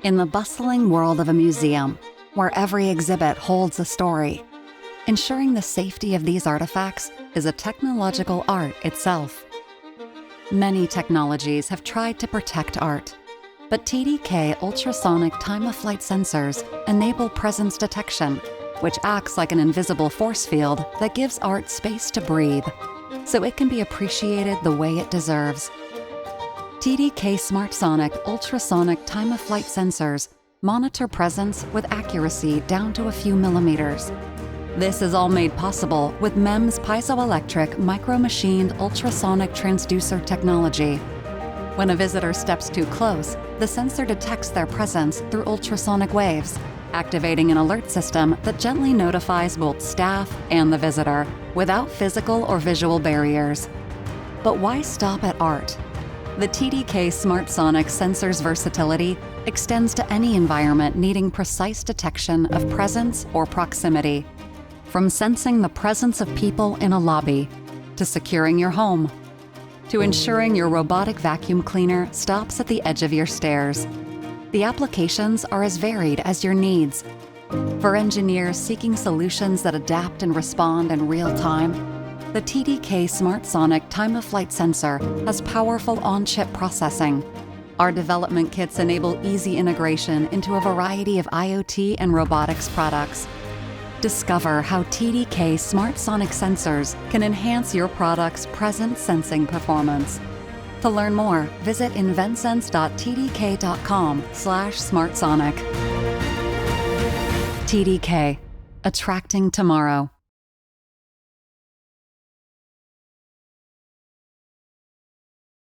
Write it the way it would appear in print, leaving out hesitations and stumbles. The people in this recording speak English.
In the bustling world of a museum, where every exhibit holds a story, ensuring the safety of these artifacts is a technological art itself. Many technologies have tried to protect art, but TDK ultrasonic time-of-flight sensors enable presence detection, which acts like an invisible force field that gives art space to breathe, so it can be appreciated the way it deserves. TDK SmartSonic ultrasonic time-of-flight sensors monitor presence with accuracy down to a few millimeters. This is all made possible with MEMS piezoelectric micro-machined ultrasonic transducer technology. When a visitor steps too close, the sensor detects their presence through ultrasonic waves, activating an alert system that gently notifies both staff and the visitor without physical or visual barriers. But why stop at art? The TDK SmartSonic sensor's versatility extends to any environment needing precise detection of presence or proximity. From sensing the presence of people in a lobby, to securing your home, to ensuring your robotic vacuum cleaner stops at the edge of your stairs. The applications are as varied as your needs. For engineers seeking solutions that adapt and respond in real time, the TDK SmartSonic time-of-flight sensor has powerful on-chip processing. Our development kits enable easy integration into a variety of IoT and robotics products. Discover how TDK SmartSonic sensors can enhance your product's present sensing performance. To learn more, visit inventsense.tdk.com/smartsonic. TDK, attracting tomorrow.